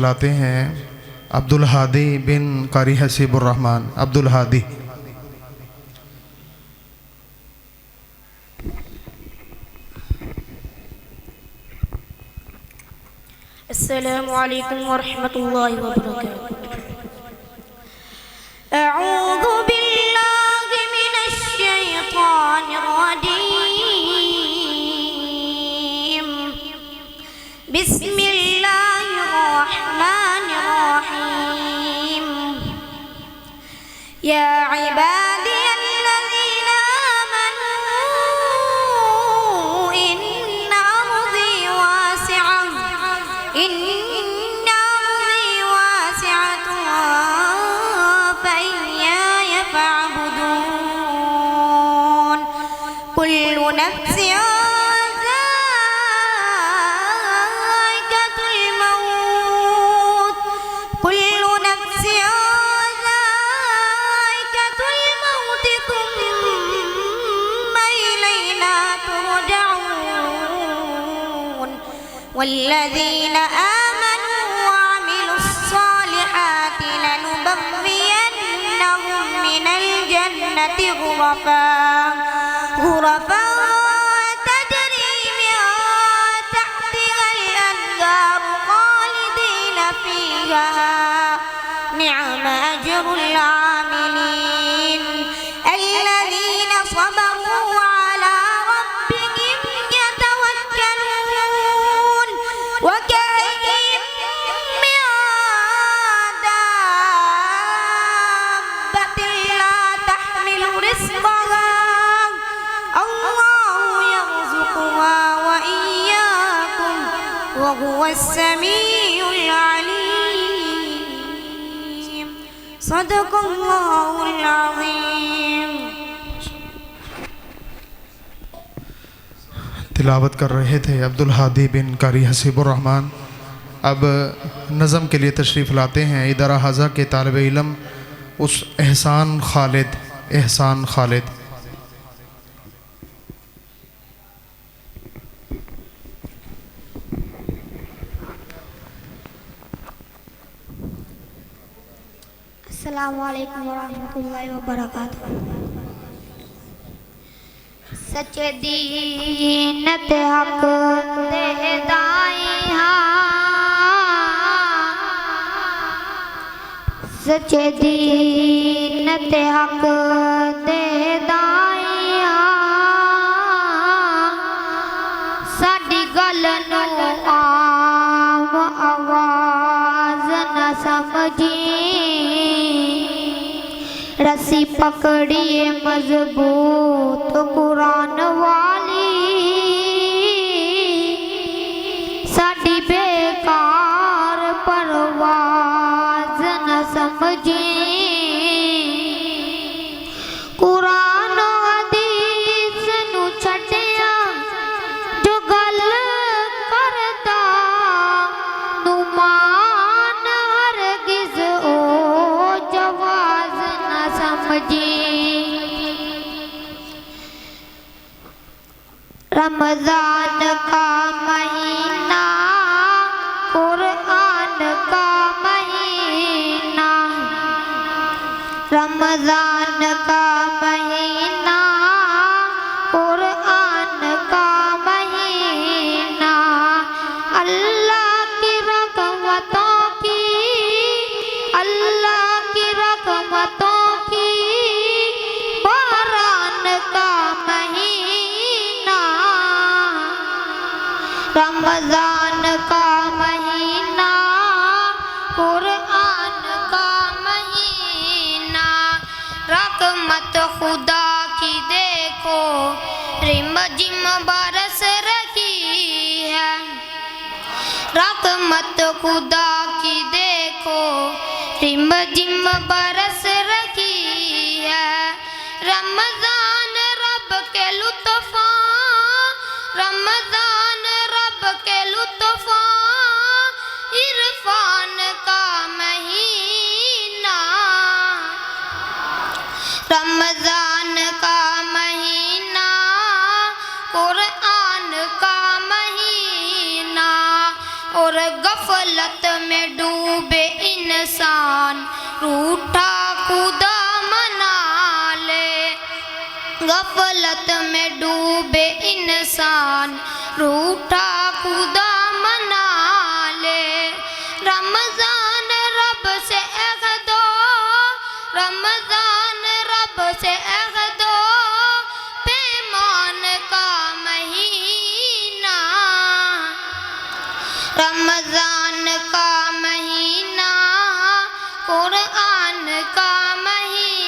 لاتے ہیں عبدالہادی بن قاری حسیب الرحمن. عبدالہادی. السلام علیکم ورحمۃ اللہ وبرکاتہ. اعوذ باللہ من الشیطان الرجیم. بسم اللہ الرحمن الرحیم. یا عبادی الذین آمنوا ان ارضی واسعہ إن أرضي واسعة فإياي فاعبدون. كل نفس ذائقة الموت كل نفس ذائقة الموت ثم إلينا ترجعون. والذين آمنوا وعملوا الصالحات لنبوئنهم من الجنة غرفا تجري من تحتها الأنهار خالدين فيها. نعم أجر العاملين الذين صبروا على ربهم يتوكلون. وكأين من دابة لا تحمل رزقها الله يرزقها وإياكم وهو السميع العليم. صدق الله العظيم. تلاوت کر رہے تھے عبدالہادی بن قاری حسیب الرحمن. اب نظم کے لیے تشریف لاتے ہیں ادارہ حاضہ کے طالب علم اس احسان خالد. السلام علیکم ورحمۃ اللہ وبرکاتہ. سچے دین تے حق دے دائی ہاں. سچے دین تے حق دے دائی ہاں. ساڈی گل نو عام آواز نہ سمجھی. رسی پکڑیے مضبوط قرآن والی. ساڈی بیکار پرواز نہ سمجھی. قرآن و حدیث نو چھڈیا جو گل کردا نو مان ہرگز او جواز نہ سمجھی. رمضان کا مہینہ قرآن کا مہینہ. رمضان کا مہینہ قرآن کا مہینہ. اللہ کی رحمتوں کی اللہ کی رحمتوں کی باران کا مہینہ. رمضان کا مہینہ قرآن کا مہینہ. رحمت خدا کی دیکھو رم جم برس رہی ہے. رحمت خدا کی دیکھو رم جم برس رہی ہے. رمضان رب کے لطف رمضان رب کے لطف عرفان کا مہینہ. رمضان کا مہینہ قرآن کا مہینہ. اور غفلت غفلت میں ڈوبے انسان روٹھا خدا منا لے غفلت میں ڈوبے انسان روٹھا خدا منا لے رمضان رب سے عہد رمضان رب سے عہد پیمان کا مہینہ رمضان کا مہینہ قرآن کا مہینہ